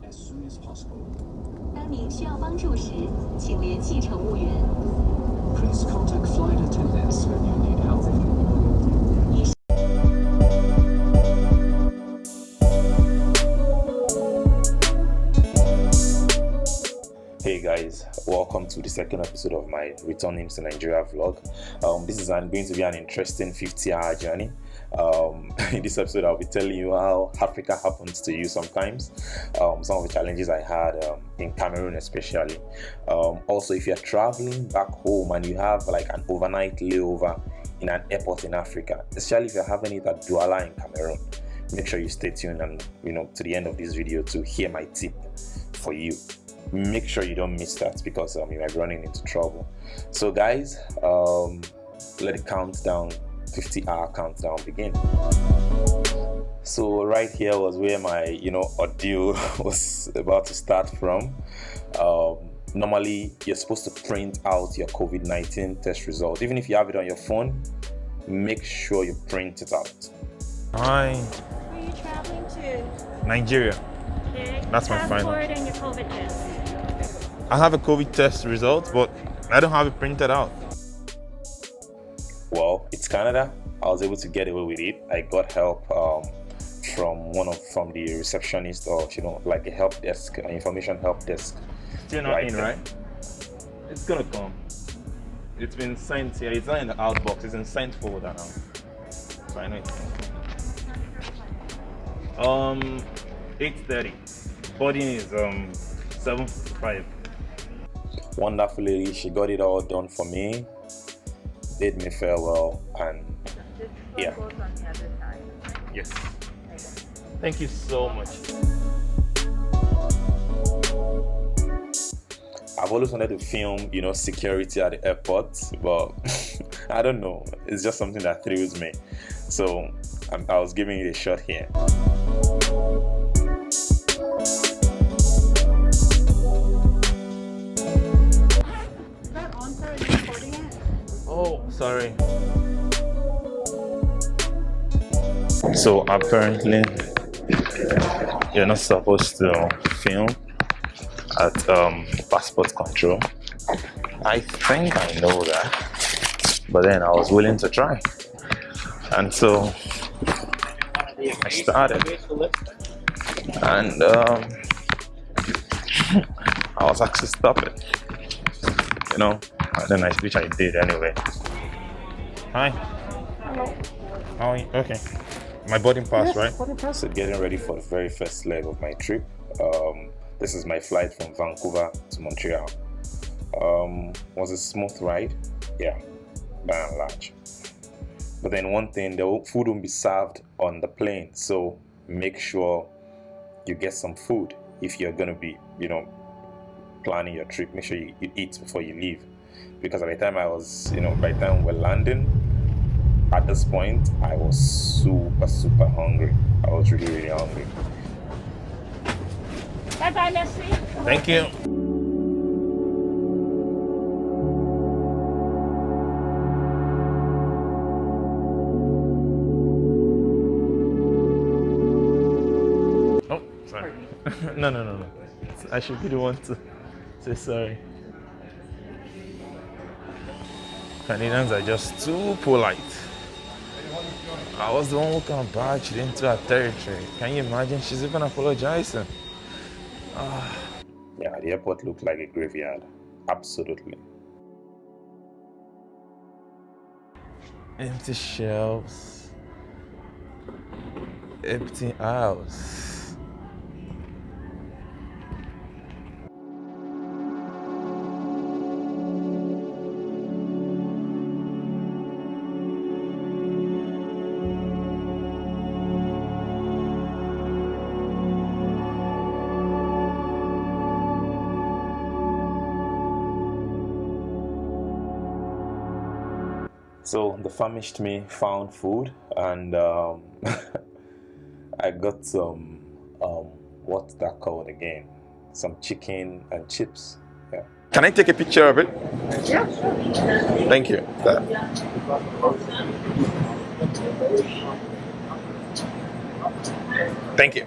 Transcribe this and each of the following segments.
as soon as possible. 当您需要帮助时，请联系乘务员。 Please contact flight attendants when you need help. 以 Hey guys, welcome to the second episode of my Returning to Nigeria vlog. This is going to be an interesting 50-hour journey. In this episode, I'll be telling you how Africa happens to you sometimes, some of the challenges I had in Cameroon especially. Also, if you're traveling back home and you have like an overnight layover in an airport in Africa, especially if you're having it at Douala in Cameroon, make sure you stay tuned and to the end of this video to hear my tip for you. Make sure you don't miss that because you might be running into trouble. So guys, let the countdown, 50-hour countdown begin. So right here was where my ordeal was about to start from. Normally you're supposed to print out your COVID-19 test result. Even if you have it on your phone, make sure you print it out. Hi, Where are you traveling to? Nigeria. Okay. That's my final. Passport and your COVID test. I have a COVID test result, but I don't have it printed out. Well, it's Canada. I was able to get away with it. I got help from the receptionist, or like a help desk, an information help desk. Still not Right in, there. right? It's gonna come. It's been sent here. It's not in the outbox. It's in sent folder now. So I know it's coming. 8:30. Boarding is 7:55. Wonderful lady, she got it all done for me, bid me farewell, and yeah. Yes. Thank you so much. I've always wanted to film, security at the airport, but I don't know. It's just something that thrills me. So I was giving it a shot here. Oh, sorry. So apparently, you're not supposed to film at passport control. I think I know that, but then I was willing to try, and so I started, and I was asked to stop it. And then which I did anyway. Hi. Hello. How are you? Okay. My boarding pass, right? So getting ready for the very first leg of my trip. This is my flight from Vancouver to Montreal. Was a smooth ride? Yeah, by and large. But then one thing, the food won't be served on the plane, so make sure you get some food if you're gonna be, planning your trip. Make sure you eat before you leave, because by the time by the time we're landing, at this point I was super hungry. I was really hungry. Bye bye, Leslie. Thank you. Oh, sorry. No. I should be the one to say sorry. Canadians are just too polite. I was the one who got barged into her territory. Can you imagine? She's even apologizing. Yeah, the airport looked like a graveyard. Absolutely. Empty shelves. Empty house. So the famished me found food, and I got some what's that called again? Some chicken and chips. Yeah. Can I take a picture of it? Yeah, sure. Thank you. Thank you.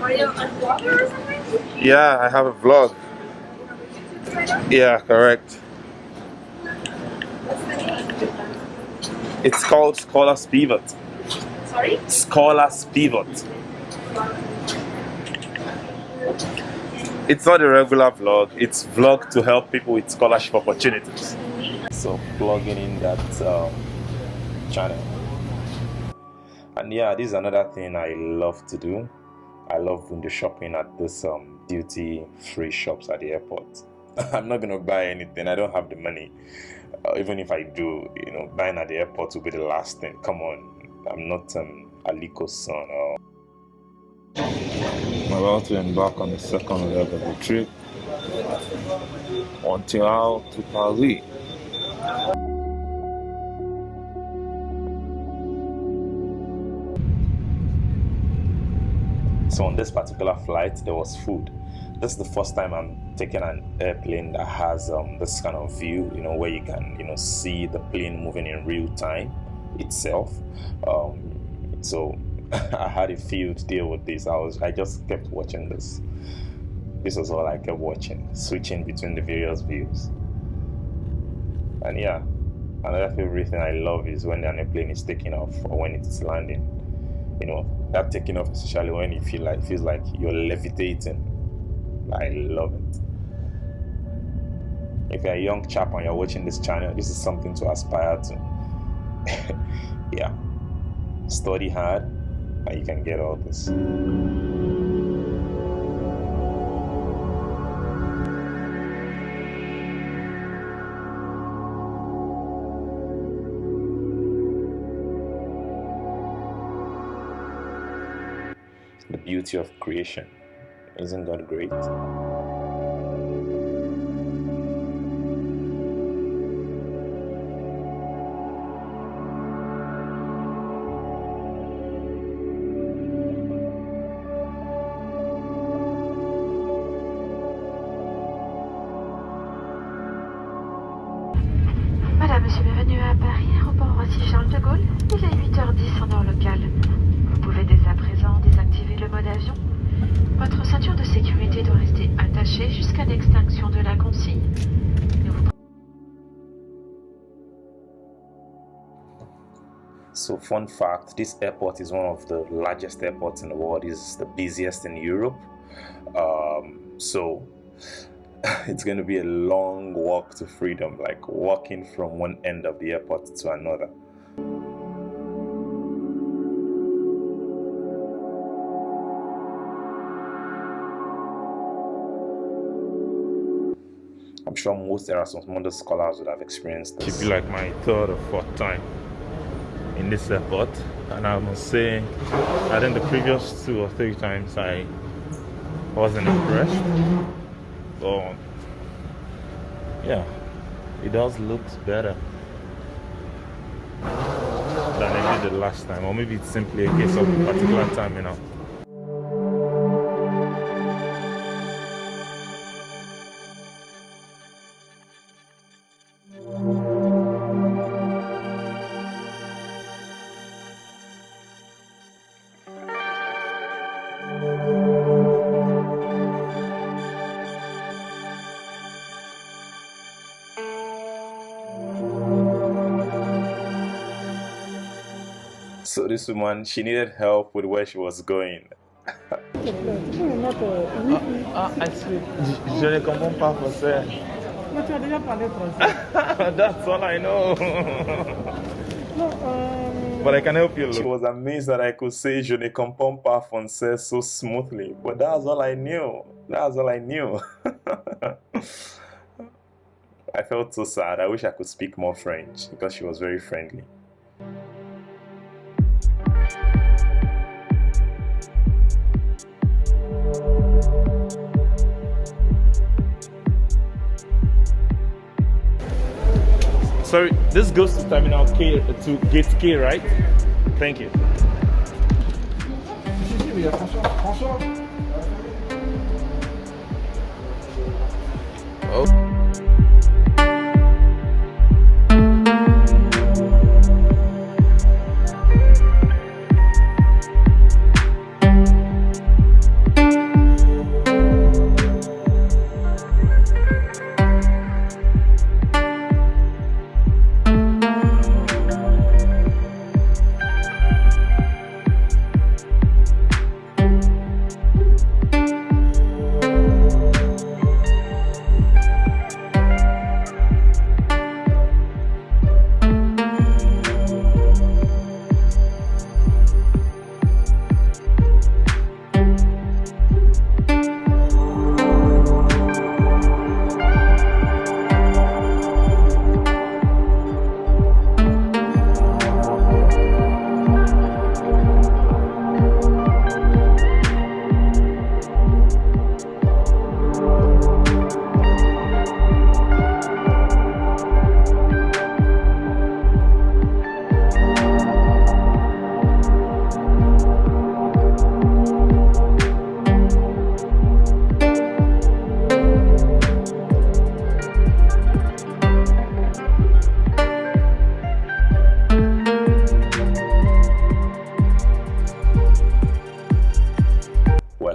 Are you a vlogger or something? Yeah, I have a vlog. Yeah, correct. What's the name? It's called Scholars Pivot. Sorry? Scholars Pivot. It's not a regular vlog, it's vlog to help people with scholarship opportunities. So plugging in that channel. And yeah, this is another thing I love to do. I love window shopping at this duty-free shops at the airport. I'm not gonna buy anything. I don't have the money. Even if I do, you know, buying at the airport will be the last thing. Come on, I'm not Aliko's son. I'm about to embark on the second leg of the trip until to Paris. So on this particular flight, there was food. This is the first time I'm taking an airplane that has this kind of view, you know, where you can, you know, see the plane moving in real time itself. So I had a field deal with this. I just kept watching this. This was all I kept watching, switching between the various views. And yeah, another favorite thing I love is when an airplane is taking off or when it's landing. You know, that taking off, especially when you feels like you're levitating. I love it. If you're a young chap and you're watching this channel, this is something to aspire to. Yeah, study hard and you can get all this. The beauty of creation. Isn't God great? Madame, monsieur, bienvenue à Paris, aéroport Roissy-Charles de Gaulle. Il est 8h10 en heure locale. Vous pouvez dès à présent désactiver le mode avion. Votre ceinture de sécurité doit rester attachée jusqu'à l'extinction de la consigne. So fun fact, this airport is one of the largest airports in the world. It's the busiest in Europe. So it's going to be a long walk to freedom, like walking from one end of the airport to another. I'm sure most Erasmus scholars would have experienced this. It should be like my third or fourth time in this airport, and I must say, I think the previous 2 or 3 times I wasn't impressed. So yeah, it does look better than it did the last time, or maybe it's simply a case of a particular time, you know. So this woman, she needed help with where she was going. Je ne comprends pas français. Mais tu as déjà parlé français. That's all I know. But I can help you. She was amazed that I could say "Je ne comprends pas français" so smoothly. But that's all I knew. That's all I knew. I felt so sad. I wish I could speak more French because she was very friendly. Sorry, this goes to Terminal K, to Gate K, right? Thank you. Oh.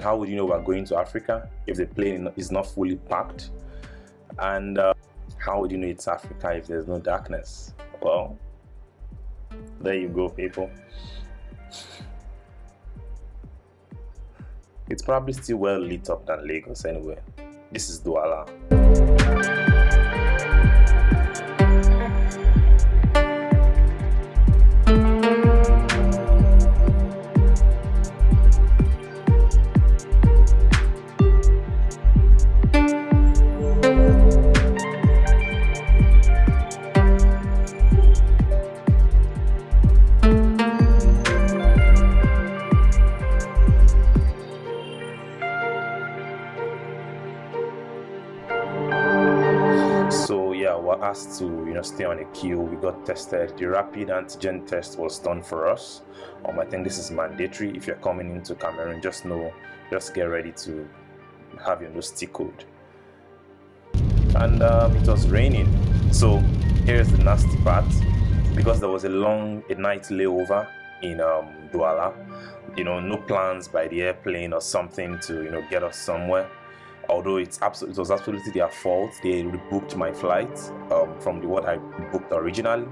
how would you know we're going to Africa if the plane is not fully packed? And how would you know it's Africa if there's no darkness? Well, there you go, people. It's probably still well lit up than Lagos anyway. This is Douala. We're asked to stay on a queue. We got tested. The rapid antigen test was done for us. I think this is mandatory. If you're coming into Cameroon, just get ready to have your nose tickled. And it was raining, so here's the nasty part. Because there was a night layover in Douala, no plans by the airplane or something to get us somewhere. Although it was absolutely their fault. They rebooked my flight from what I booked originally.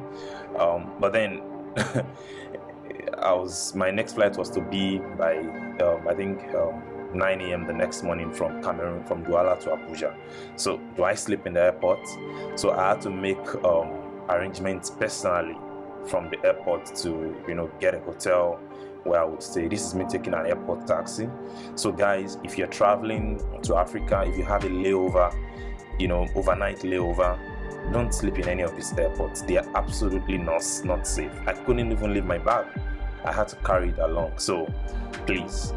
But then my next flight was to be by I think 9 a.m. the next morning from Cameroon, from Douala to Abuja. So do I sleep in the airport? So I had to make arrangements personally from the airport to get a hotel where I would stay. This is me taking an airport taxi. So guys, if you're traveling to Africa, if you have a layover, overnight layover, don't sleep in any of these airports. They are absolutely not safe. I couldn't even leave my bag. I had to carry it along. So please.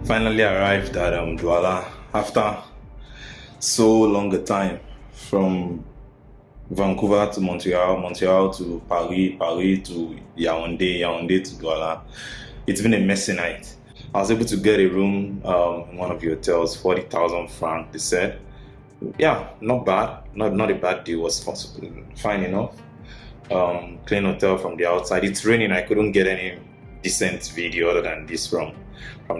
Finally arrived at Douala after so long a time, from Vancouver to Montreal to Paris to Yaoundé to Douala. It's been a messy night. I was able to get a room in one of the hotels, 40,000 francs, they said. Yeah, not bad. Not a bad deal. Was fine enough. Clean hotel from the outside. It's raining. I couldn't get any decent video other than this from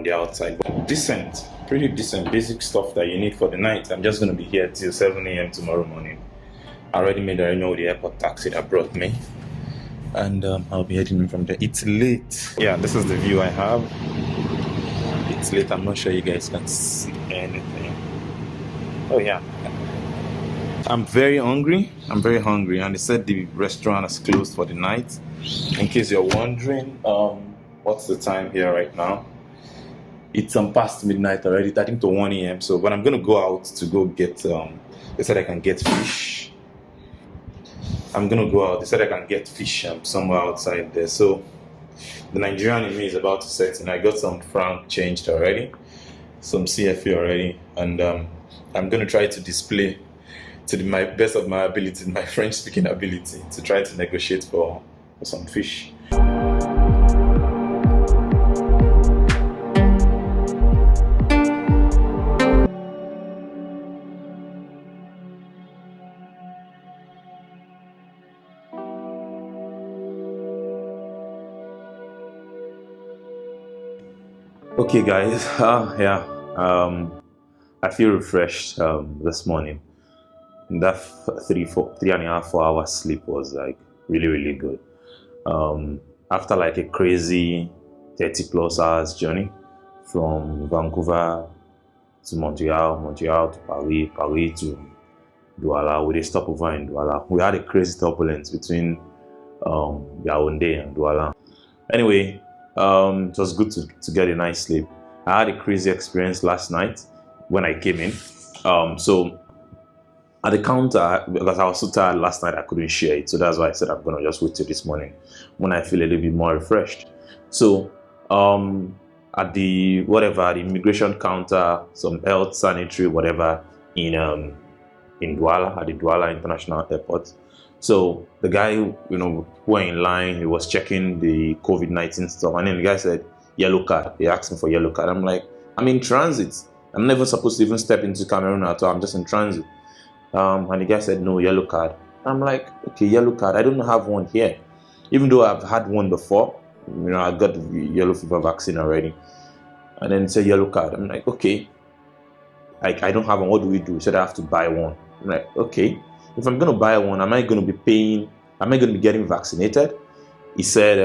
the outside. But decent, pretty decent, basic stuff that you need for the night. I'm just going to be here till 7 a.m. tomorrow morning. I already made the airport taxi that brought me, and I'll be heading in from there. It's late. Yeah, this is the view I have. It's late. I'm not sure you guys can see anything. Oh yeah. I'm very hungry, and they said the restaurant is closed for the night. In case you're wondering, what's the time here right now? It's past midnight already, I think to 1 a.m. So, but I'm gonna go out to go get, they said I can get fish. I'm gonna go out, they said I can get fish somewhere outside there. So, the Nigerian in me is about to set in. I got some franc changed already, some CFA already, and I'm gonna try to display to my best of my ability, my French speaking ability, to try to negotiate for some fish. Okay guys, I feel refreshed this morning. That 3.5-4 hour sleep was like really good. After like a crazy 30+ hours journey from Vancouver to Montreal to Paris to Douala, with a stopover in Douala. We had a crazy turbulence between Yaoundé and Douala. Anyway, it was good to get a nice sleep. I had a crazy experience last night when I came in. So at the counter, because I was so tired last night, I couldn't share it. So that's why I said I'm gonna just wait till this morning when I feel a little bit more refreshed. So at the immigration counter, some health, sanitary, whatever in Douala, at the Douala International Airport. So the guy, who were in line, he was checking the COVID-19 stuff, and then the guy said, yellow card. He asked me for yellow card. I'm like, I'm in transit. I'm never supposed to even step into Cameroon at all. I'm just in transit. And the guy said, no, yellow card. I'm like, okay, yellow card. I don't have one here. even though I've had one before. I got the yellow fever vaccine already. And then it said yellow card. I'm like, okay. I don't have one. What do we do? He said I have to buy one. I'm like, okay. If I'm going to buy one, am I going to be paying? Am I going to be getting vaccinated? He said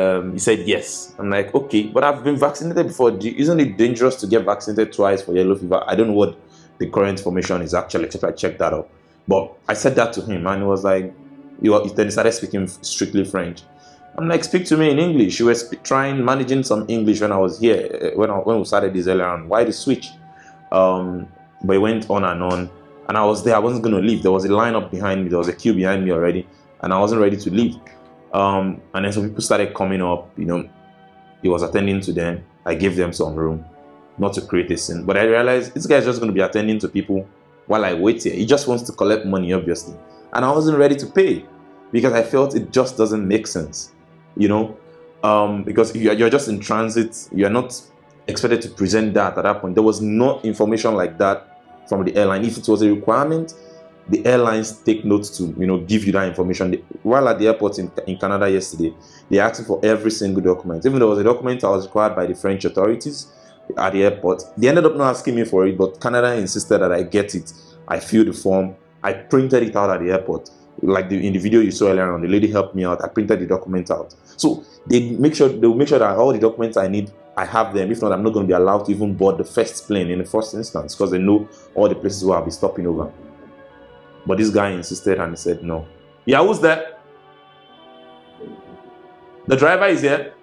yes. I'm like, okay, but I've been vaccinated before. Isn't it dangerous to get vaccinated twice for yellow fever? I don't know what the current information is actually, except I checked that out. But I said that to him, and he was like, then he started speaking strictly French. I'm like, speak to me in English. She was managing some English when I was here, when we started this earlier on. Why the switch? But it went on, and I was there. I wasn't going to leave. There was a lineup behind me. There was a queue behind me already, and I wasn't ready to leave. And then some people started coming up. He was attending to them. I gave them some room, not to create a scene. But I realized this guy's just going to be attending to people while I wait here. He just wants to collect money, obviously. And I wasn't ready to pay because I felt it just doesn't make sense. Because you're just in transit. You're not expected to present that at that point. There was no information like that from the airline. If it was a requirement, the airlines take notes to give you that information. While at the airport in Canada yesterday, they asked for every single document. Even though there was a document that was required by the French authorities at the airport, they ended up not asking me for it, but Canada insisted that I get it. I filled the form. I printed it out at the airport. Like in the video you saw earlier on, the lady helped me out. I printed the document out. So they'll make sure that all the documents I need, I have them. If not, I'm not going to be allowed to even board the first plane in the first instance because they know all the places where I'll be stopping over. But this guy insisted and he said no. Yeah, who's that? The driver is here.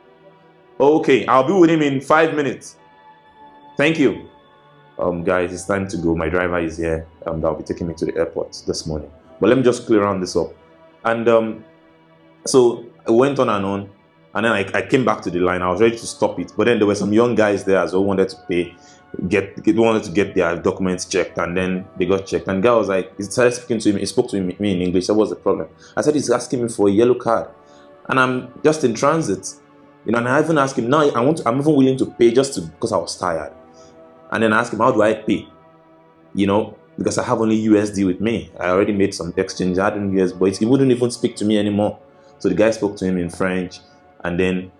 Okay, I'll be with him in 5 minutes. Thank you. Guys, it's time to go. My driver is here. That'll be taking me to the airport this morning. But let me just clear around this up. And so I went on, and then I came back to the line. I was ready to stop it, but then there were some young guys there as well who wanted to pay, wanted to get their documents checked, and then they got checked. And the guy was like, he started speaking to him. He spoke to me in English. That was the problem. I said he's asking me for a yellow card, and I'm just in transit, and I even asked him. Now I'm even willing to pay because I was tired. And then I asked him, how do I pay? Because I have only USD with me. I already made some exchange. I had in USD, but he wouldn't even speak to me anymore. So the guy spoke to him in French, and then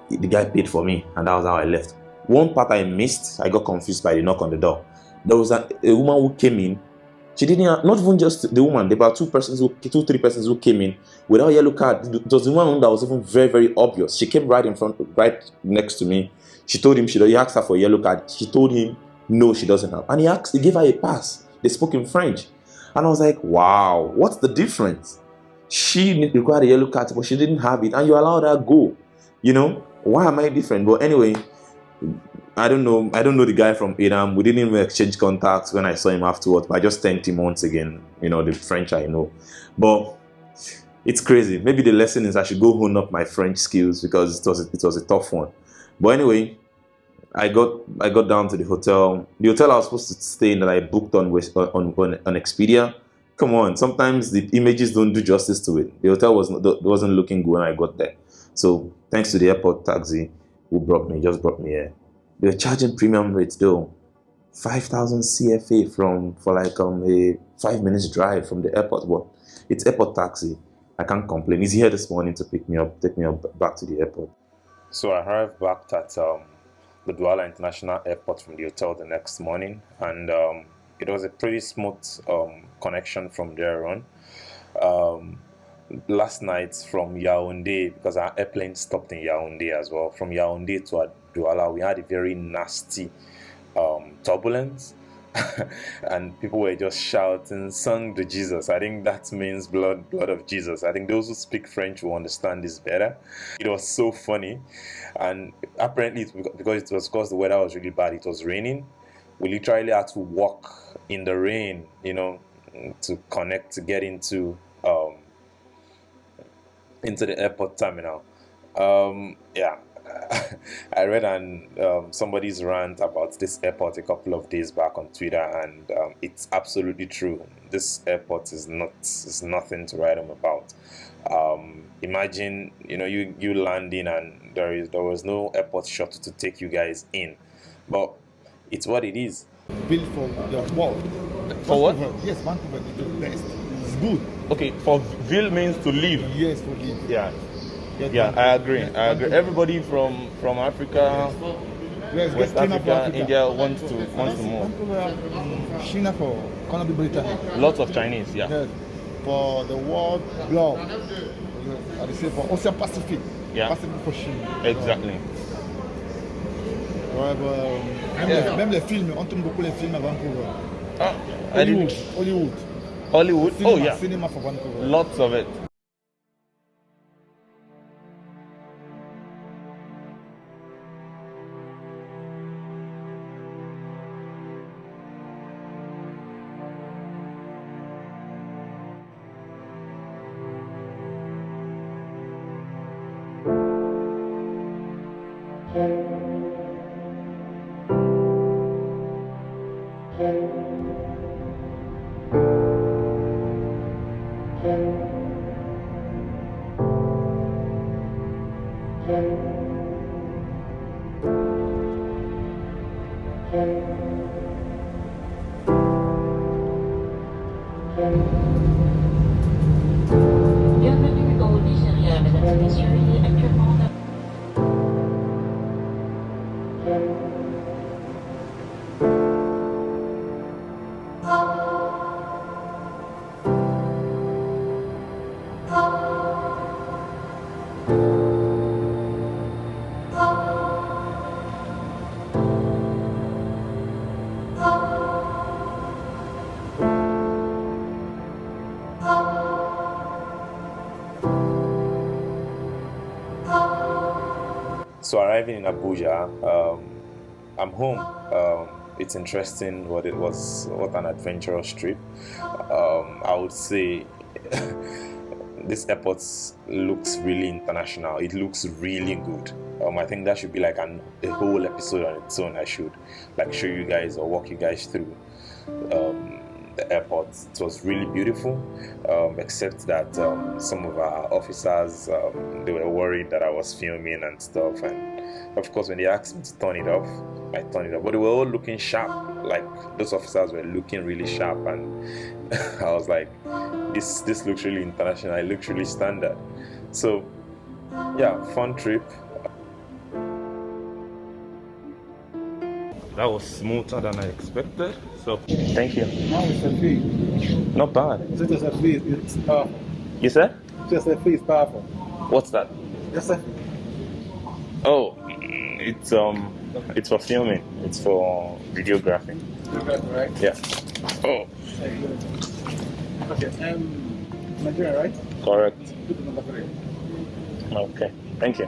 the guy paid for me, and that was how I left. One part I missed, I got confused by the knock on the door. There was a woman who came in. She didn't have, not even just the woman, there were 3 persons who came in without a yellow card. It was the one that was even very, very obvious. She came right next to me. She told him he asked her for a yellow card. She told him no, she doesn't have. And he gave her a pass. They spoke in French. And I was like, wow, what's the difference? She required a yellow card, but she didn't have it. And you allowed her go. Why am I different? But anyway, I don't know the guy from Iran. We didn't even exchange contacts when I saw him afterwards. But I just thanked him once again. The French I know. But it's crazy. Maybe the lesson is I should go hone up my French skills because it was a tough one. But anyway, I got down to the hotel. The hotel I was supposed to stay in that I booked on Expedia. Come on, sometimes the images don't do justice to it. The hotel wasn't looking good when I got there. So thanks to the airport taxi who just brought me here. They were charging premium rates though. 5,000 CFA for like a 5 minutes drive from the airport. But it's airport taxi. I can't complain. He's here this morning to take me up back to the airport. So I arrived back at the Douala International Airport from the hotel the next morning, and it was a pretty smooth connection from there on. Last night from Yaoundé, because our airplane stopped in Yaoundé as well, from Yaoundé to Douala, we had a very nasty turbulence. And people were just shouting, "Sang de Jesus." I think that means blood of Jesus. I think those who speak French will understand this better. It was so funny, and apparently because the weather was really bad, it was raining. We literally had to walk in the rain, to connect to get into the airport terminal. I read somebody's rant about this airport a couple of days back on Twitter, and it's absolutely true. This airport is nothing to write home about. Imagine, you landing and there was no airport shuttle to take you guys in, but it's what it is. Built for the world. For what? Yes, Vancouver is the best. It's good. Okay, for ville means to live. Yes, for live. Yeah. Yeah, I agree. Everybody from Africa, Yes, West get clean up for Africa, India wants to move. Vancouver, China for Colombia, Britain. Lots of Chinese, yeah. Yes. For the world globe. I say for Ocean Pacific. Yeah. Pacific for China. Exactly. Même les films, on tourne beaucoup les films à Vancouver. I didn't. Hollywood? Cinema, Oh yeah. Cinema for Vancouver. Lots of it. Bienvenue au Nigeria, mesdames et messieurs. Il est actuellement So arriving in Abuja, I'm home. It's interesting. What an adventurous trip. I would say this airport looks really international. It looks really good. I think that should be like a whole episode on its own. I should like show you guys or walk you guys through the airport. It was really beautiful, except that some of our officers they were worried that I was filming and stuff, and of course when they asked me to turn it off, I turned it off, but they were all looking sharp. Like those officers were looking really sharp, and I was like, this looks really international, it looks really standard. So yeah, fun trip. That was smoother than I expected. So thank you. Now it's a fee. Not bad. Just a fee, it's powerful. You said? Just a fee is powerful. What's that? Just a Oh, it's for filming. It's for videography. right? Yeah. Oh, Okay, Nigeria, right? correct. Put the number 3. Okay. Thank you.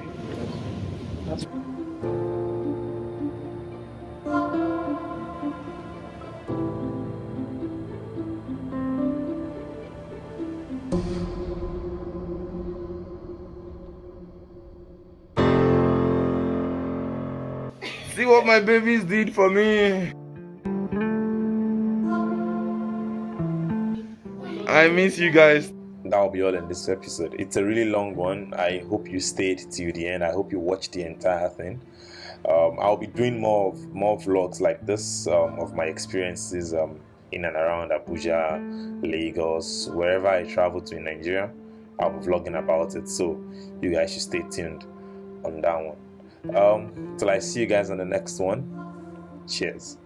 See what my babies did for me. I miss you guys. That'll be all in this episode. It's a really long one. I hope you stayed till the end. I hope you watched the entire thing. I'll be doing more vlogs like this of my experiences in and around Abuja, Lagos, wherever I travel to in Nigeria. I'll be vlogging about it, so you guys should stay tuned on that one. Till I see you guys on the next one. Cheers.